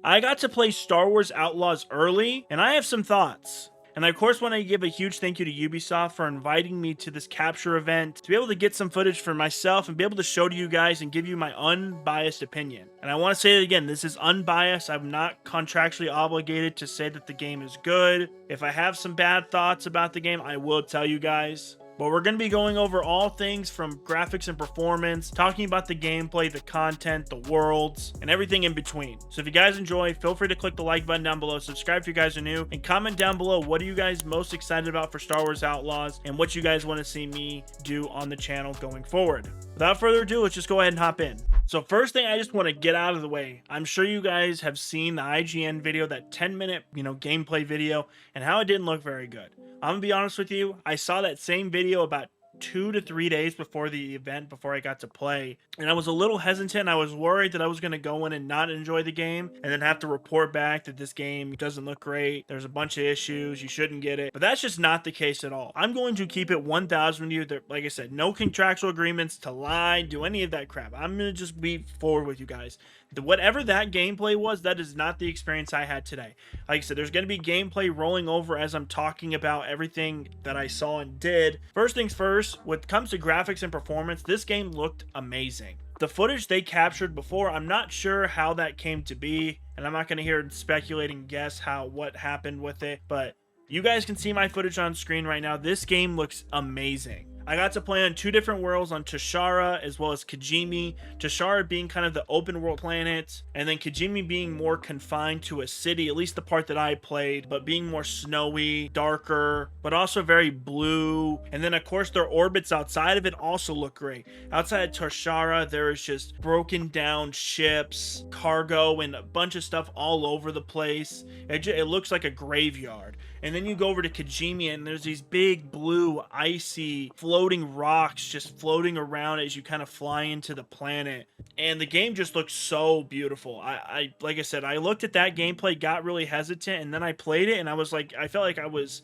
I got to play Star Wars Outlaws early, and I have some thoughts. And I, of course, want to give a huge thank you to Ubisoft for inviting me to this capture event to be able to get some footage for myself and be able to show to you guys and give you my unbiased opinion. And I want to say it again, this is unbiased. I'm not contractually obligated to say that the game is good. If I have some bad thoughts about the game, I will tell you guys. But we're going to be going over all things from graphics and performance, talking about the gameplay, the content, the worlds, and everything in between. So if you guys enjoy, feel free to click the like button down below, subscribe if you guys are new, and comment down below what are you guys most excited about for Star Wars Outlaws and what you guys want to see me do on the channel going forward. Without further ado, let's just go ahead and hop in. So first thing I just want to get out of the way, I'm sure you guys have seen the IGN video, that 10-minute, gameplay video, and how it didn't look very good. I'm gonna be honest with you, I saw that same video about 2 to 3 days before the event, before I got to play, and I was a little hesitant. I was worried that I was going to go in and not enjoy the game and then have to report back that this game doesn't look great, there's a bunch of issues, you shouldn't get it. But that's just not the case at all. I'm going to keep it 1000 with you. There, like I said, no contractual agreements to lie, do any of that crap. I'm going to just be forward with you guys. Whatever that gameplay was, that is not the experience I had today. Like I said, there's going to be gameplay rolling over as I'm talking about everything that I saw and did. First things first, when it comes to graphics and performance, this game looked amazing. The footage they captured before, I'm not sure how that came to be, and I'm not going to hear speculate and guess what happened with it, but you guys can see my footage on screen right now. This game looks amazing. I got to play on 2 different worlds, on Tashara as well as Kijimi. Tashara being kind of the open world planet, and then Kijimi being more confined to a city, at least the part that I played, but being more snowy, darker, but also very blue. And then of course their orbits outside of it also look great. Outside of Tashara, there is just broken down ships, cargo, and a bunch of stuff all over the place. It looks like a graveyard. And then you go over to Kijimi and there's these big blue icy floating rocks just floating around as you kind of fly into the planet, and the game just looks so beautiful. I like I said, I looked at that gameplay, got really hesitant, and then I played it and I was like, I felt like I was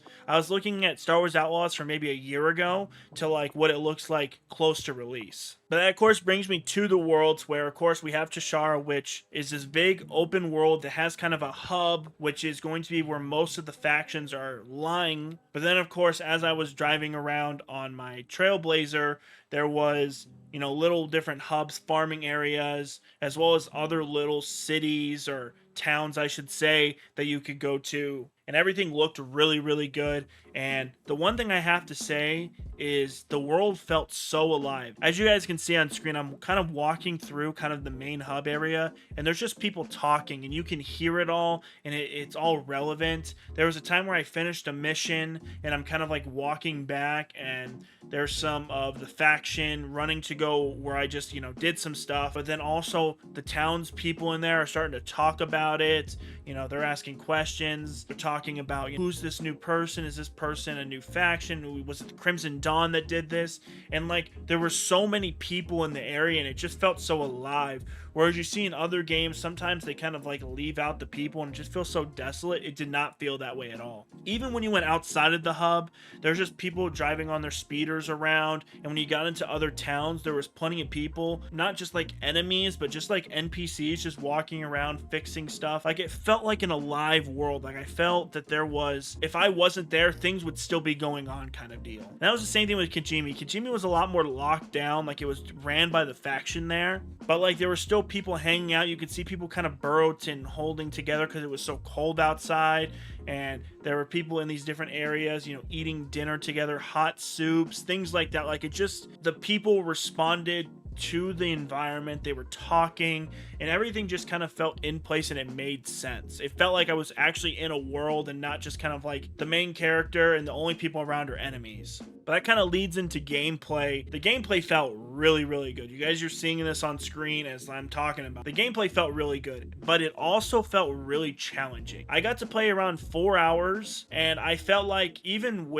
looking at Star Wars Outlaws from maybe a year ago to like what it looks like close to release. But that of course brings me to the worlds, where of course we have Tashara, which is this big open world that has kind of a hub, which is going to be where most of the factions are lying. But then of course, as I was driving around on my Trailblazer, there was little different hubs, farming areas, as well as other little cities or towns, I should say, that you could go to, and everything looked really, really good. And the one thing I have to say is the world felt so alive. As you guys can see on screen, I'm kind of walking through kind of the main hub area, and there's just people talking, and you can hear it all, and it's all relevant. There was a time where I finished a mission, and I'm kind of like walking back, and there's some of the faction running to go where I just, did some stuff. But then also the townspeople in there are starting to talk about it. They're asking questions. They're talking about, who's this new person? Is this person a new faction? Was it the Crimson Dawn that did this? And like, there were so many people in the area, and it just felt so alive. Whereas you see in other games, sometimes they kind of like leave out the people and it just feels so desolate. It did not feel that way at all. Even when you went outside of the hub, there's just people driving on their speeders around. And when you got into other towns, there was plenty of people, not just like enemies, but just like NPCs just walking around fixing stuff. Like, it felt like an alive world. Like, I felt that there was, if I wasn't there, things would still be going on kind of deal. And that was the same thing with Kijimi. Kijimi was a lot more locked down. Like, it was ran by the faction there, but like there were still people hanging out. You could see people kind of burrowed and holding together because it was so cold outside, and there were people in these different areas, eating dinner together, hot soups, things like that. Like, the people responded to the environment, they were talking, and everything just kind of felt in place and it made sense. It felt like I was actually in a world and not just kind of like the main character and the only people around are enemies. But that kind of leads into gameplay. The gameplay felt really, really good. You guys are seeing this on screen as I'm talking about. The gameplay felt really good, but it also felt really challenging. I got to play around 4 hours, and I felt like even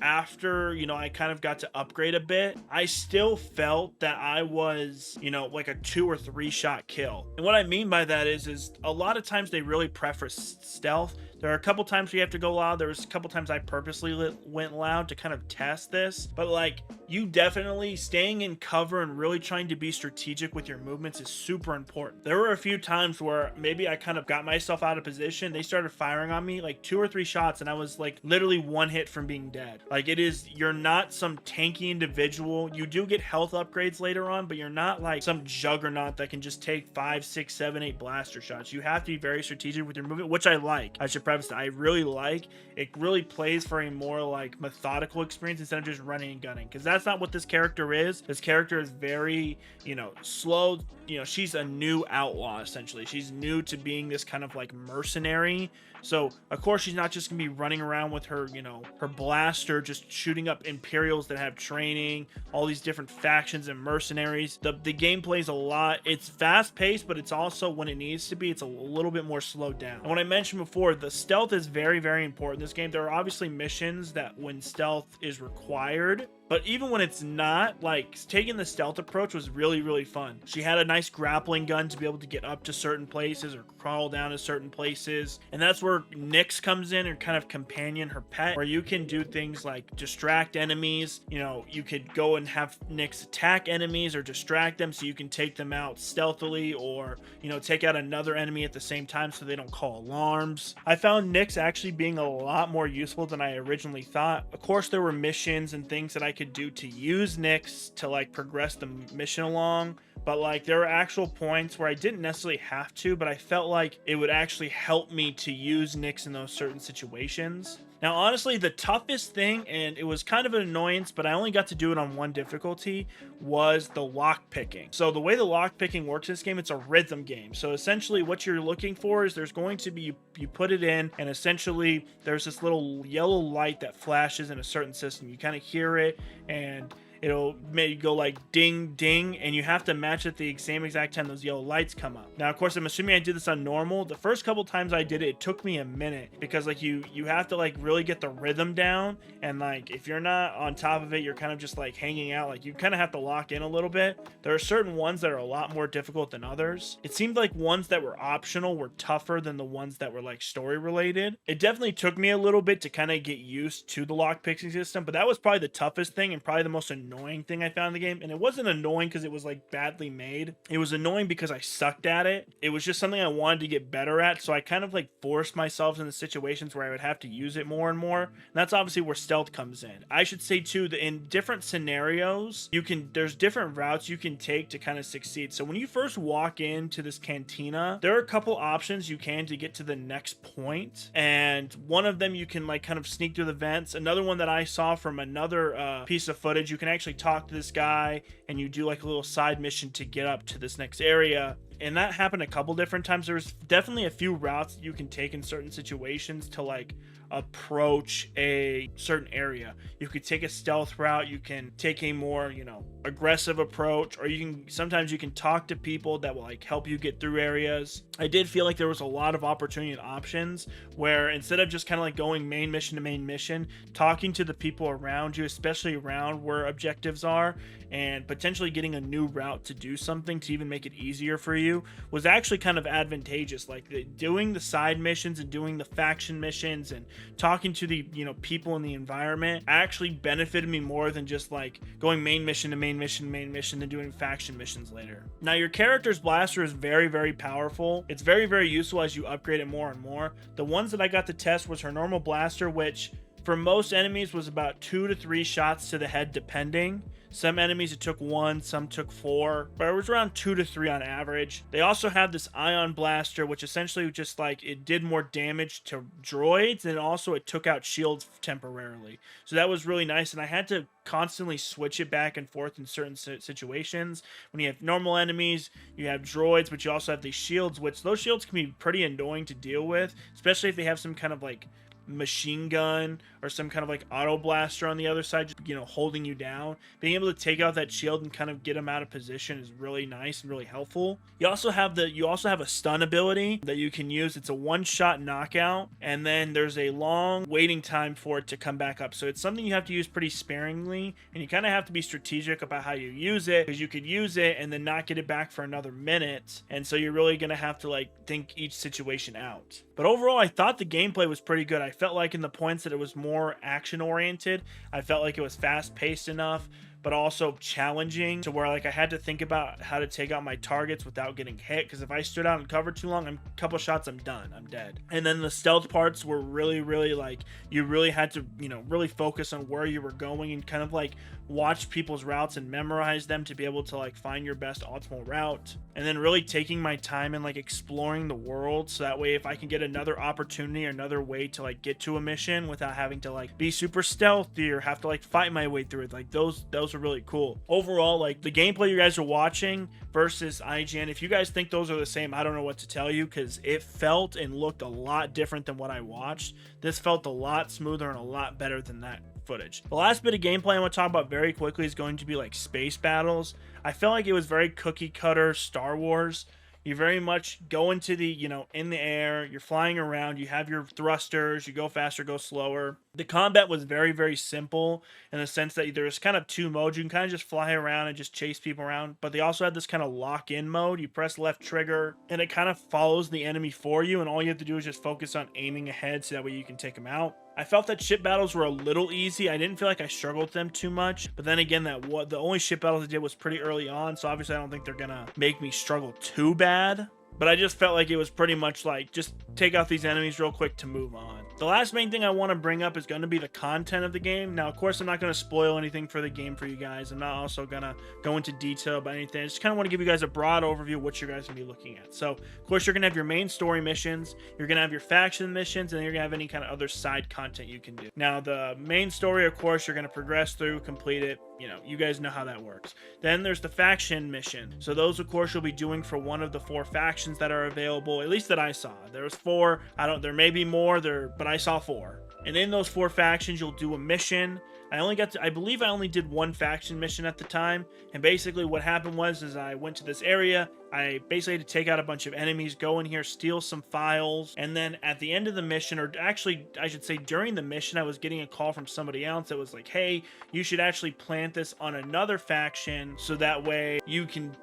after I kind of got to upgrade a bit, I still felt that I was like a 2 or 3 shot kill. And what I mean by that is a lot of times they really prefer stealth. There are a couple times we have to go loud. There was a couple times I purposely went loud to kind of test this, but like you definitely staying in cover and really trying to be strategic with your movements is super important. There were a few times where maybe I kind of got myself out of position. They started firing on me like 2 or 3 shots, and I was like literally 1 hit from being dead. Like, it is, you're not some tanky individual. You do get health upgrades later on, but you're not like some juggernaut that can just take 5, 6, 7, 8 blaster shots. You have to be very strategic with your movement, which I like. I should preface that I really like. It really plays for a more like methodical experience instead of just running and gunning, because that's not what this character is. This character is very, you know, slow. You know, she's a new outlaw essentially. She's new to being this kind of like mercenary. So of course she's not just gonna be running around with her, you know, her blaster just shooting up Imperials that have training, all these different factions and mercenaries. The game plays a lot. It's fast paced, but it's also, when it needs to be, it's a little bit more slowed down. And when I mentioned before, the stealth is very, very important in this game. There are obviously missions that when stealth is required, but even when it's not, like, taking the stealth approach was really, really fun. She had a nice grappling gun to be able to get up to certain places or crawl down to certain places. And that's where Nyx comes in, her kind of companion, her pet, where you can do things like distract enemies. You know, you could go and have Nyx attack enemies or distract them so you can take them out stealthily, or, you know, take out another enemy at the same time so they don't call alarms. I found Nyx actually being a lot more useful than I originally thought. Of course, there were missions and things that I could do to use Nyx to like progress the mission along, but like there were actual points where I didn't necessarily have to, but I felt like it would actually help me to use Nyx in those certain situations. Now, honestly, the toughest thing, and it was kind of an annoyance, but I only got to do it on 1 difficulty, was the lockpicking. So the way the lockpicking works in this game, it's a rhythm game. So essentially what you're looking for is there's going to be, you put it in, and essentially there's this little yellow light that flashes in a certain system. You kind of hear it, and it'll maybe go like ding ding, and you have to match at the same exact time those yellow lights come up. Now of course I'm assuming I did this on normal. The first couple times I did it, it took me a minute, because like you have to like really get the rhythm down, and like if you're not on top of it, you're kind of just like hanging out. Like you kind of have to lock in a little bit. There are certain ones that are a lot more difficult than others. It seemed like ones that were optional were tougher than the ones that were like story related. It definitely took me a little bit to kind of get used to the lockpicking system, but that was probably the toughest thing and probably the most annoying thing I found in the game. And it wasn't annoying because it was like badly made. It was annoying because I sucked at it. It was just something I wanted to get better at, so I kind of like forced myself into situations where I would have to use it more and more. And that's obviously where stealth comes in. I should say too that in different scenarios, there's different routes you can take to kind of succeed. So when you first walk into this cantina, there are a couple options you can to get to the next point, and one of them you can like kind of sneak through the vents. Another one that I saw from another piece of footage, you can actually talk to this guy and you do like a little side mission to get up to this next area. And that happened a couple different times. There's definitely a few routes that you can take in certain situations to like approach a certain area. You could take a stealth route, you can take a more, you know, aggressive approach, or sometimes you can talk to people that will like help you get through areas. I did feel like there was a lot of opportunity and options where instead of just kind of like going main mission to main mission, talking to the people around you, especially around where objectives are, and potentially getting a new route to do something to even make it easier for you was actually kind of advantageous. Like doing the side missions and doing the faction missions and talking to the, you know, people in the environment actually benefited me more than just like going main mission to main mission, then doing faction missions later. Now your character's blaster is very, very powerful. It's very, very useful as you upgrade it more and more. The ones that I got to test was her normal blaster, which for most enemies was about 2 to 3 shots to the head depending. Some enemies it took 1, some took 4, but it was around 2 to 3 on average. They also have this ion blaster, which essentially just like it did more damage to droids, and also it took out shields temporarily. So that was really nice, and I had to constantly switch it back and forth in certain situations. When you have normal enemies, you have droids, but you also have these shields, which those shields can be pretty annoying to deal with, especially if they have some kind of like machine gun or some kind of like auto blaster on the other side, just, you know, holding you down. Being able to take out that shield and kind of get them out of position is really nice and really helpful. You also have a stun ability that you can use. It's a one-shot knockout, and then there's a long waiting time for it to come back up. So it's something you have to use pretty sparingly, and you kind of have to be strategic about how you use it, because you could use it and then not get it back for another minute, and so you're really gonna have to like think each situation out. But overall, I thought the gameplay was pretty good. I felt like in the points that it was more action oriented, I felt like it was fast paced enough. but also challenging to where like I had to think about how to take out my targets without getting hit, because if I stood out and covered too long, a couple shots, I'm done, I'm dead. And then the stealth parts were really like, you really had to, you know, really focus on where you were going and kind of like watch people's routes and memorize them to be able to like find your best optimal route. And then really taking my time and like exploring the world, so that way if I can get another opportunity or another way to like get to a mission without having to like be super stealthy or have to like fight my way through it, like those are really cool. Overall, like the gameplay you guys are watching versus IGN, if you guys think those are the same, I don't know what to tell you, because it felt and looked a lot different than what I watched. This felt a lot smoother and a lot better than that footage. The last bit of gameplay I want to talk about very quickly is going to be like space battles. I felt like it was very cookie cutter Star Wars. You very much go into the, you know, in the air, you're flying around, you have your thrusters, you go faster, go slower. The combat was very simple in the sense that there's kind of two modes. You can kind of just fly around and just chase people around, but they also had this kind of lock-in mode. You press left trigger and it kind of follows the enemy for you, and all you have to do is just focus on aiming ahead so that way you can take them out. I felt that ship battles were a little easy. I didn't feel like I struggled with them too much, but then again, the only ship battles I did was pretty early on, so obviously I don't think they're gonna make me struggle too bad. But I just felt like it was pretty much like, just take out these enemies real quick to move on. The last main thing I want to bring up is going to be the content of the game. Now, of course, I'm not going to spoil anything for the game for you guys. I'm not also going to go into detail about anything. I just kind of want to give you guys a broad overview of what you guys are going to be looking at. So, of course, you're going to have your main story missions. You're going to have your faction missions, and then you're going to have any kind of other side content you can do. Now, the main story, of course, you're going to progress through, complete it. You know, you guys know how that works. Then there's the faction mission. So those, of course, you'll be doing for one of the 4 factions that are available, at least that I saw. There was 4. There may be more there, but I saw 4. And in those 4 factions, you'll do a mission. I believe I only did 1 faction mission at the time. And basically what happened was I went to this area. I basically had to take out a bunch of enemies, go in here, steal some files, and then at the end of the mission, or actually I should say during the mission, I was getting a call from somebody else that was like, hey, you should actually plant this on another faction, so that way you can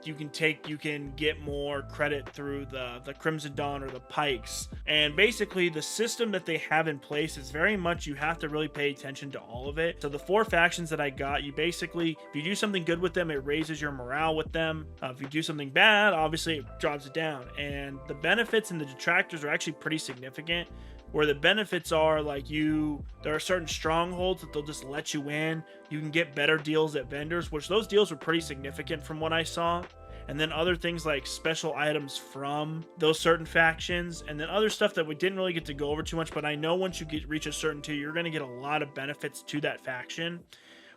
get more credit through the Crimson Dawn or the Pikes. And basically the system that they have in place is very much, you have to really pay attention to all of it. So the 4 factions that I got, you basically, if you do something good with them, it raises your morale with them. If you do something bad, obviously it drops it down. And the benefits and the detractors are actually pretty significant. Where the benefits are like, there are certain strongholds that they'll just let you in. You can get better deals at vendors, which those deals were pretty significant from what I saw. And then other things like special items from those certain factions, and then other stuff that we didn't really get to go over too much, but I know once you reach a certain tier, you're going to get a lot of benefits to that faction.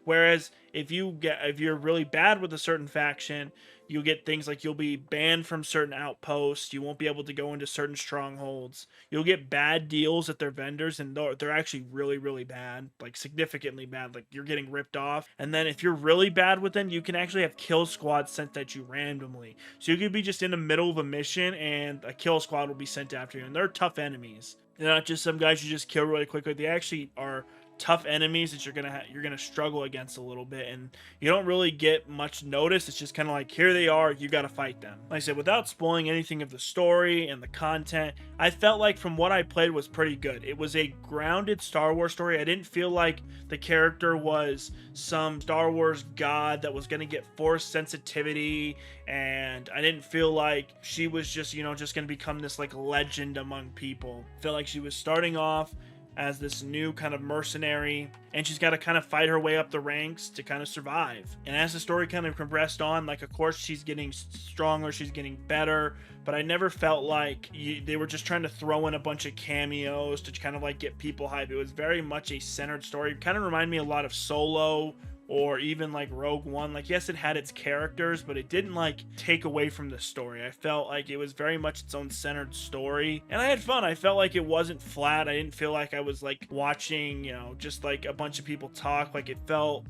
Whereas if you're really bad with a certain faction, you'll get things like you'll be banned from certain outposts. You won't be able to go into certain strongholds. You'll get bad deals at their vendors, and they're actually really bad, like significantly bad. Like you're getting ripped off. And then if you're really bad with them, you can actually have kill squads sent at you randomly. So you could be just in the middle of a mission and a kill squad will be sent after you. And they're tough enemies. They're not just some guys you just kill really quickly. They actually are tough enemies that you're gonna struggle against a little bit, and you don't really get much notice. It's just kind of like, here they are, you got to fight them. Like I said, without spoiling anything of the story and the content, I felt like from what I played was pretty good. It was a grounded Star Wars story. I didn't feel like the character was some Star Wars god that was gonna get force sensitivity, and I didn't feel like she was just gonna become this like legend among people. I felt like she was starting off as this new kind of mercenary, and she's got to kind of fight her way up the ranks to kind of survive. And as the story kind of progressed on, like, of course she's getting stronger, she's getting better, but I never felt like they were just trying to throw in a bunch of cameos to kind of like get people hype. It was very much a centered story. It kind of reminded me a lot of Solo, or even like Rogue One. Like, yes, it had its characters, but it didn't like take away from the story. I felt like it was very much its own centered story, and I had fun. I felt like it wasn't flat. I didn't feel like I was like watching, just like a bunch of people talk. Like, it felt,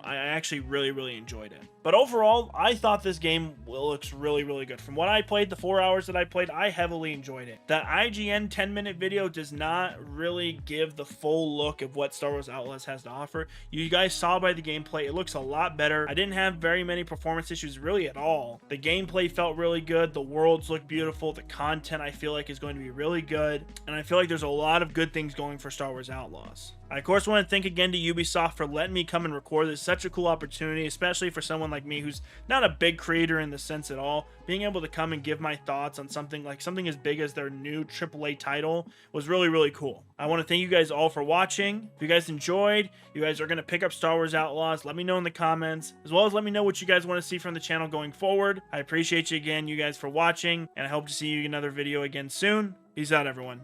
I actually really enjoyed it. But overall, I thought this game looks really good. From what I played, the 4 hours that I played, I heavily enjoyed it. That IGN 10-minute video does not really give the full look of what Star Wars Outlaws has to offer. You guys saw by the gameplay, it looks a lot better. I didn't have very many performance issues really at all. The gameplay felt really good. The worlds look beautiful. The content, I feel like, is going to be really good. And I feel like there's a lot of good things going for Star Wars Outlaws. I, of course, want to thank again to Ubisoft for letting me come and record this. Such a cool opportunity, especially for someone like me who's not a big creator in the sense at all. Being able to come and give my thoughts on something as big as their new AAA title was really, really cool. I want to thank you guys all for watching. If you guys enjoyed, you guys are going to pick up Star Wars Outlaws, let me know in the comments, as well as let me know what you guys want to see from the channel going forward. I appreciate you again, you guys, for watching, and I hope to see you in another video again soon. Peace out, everyone.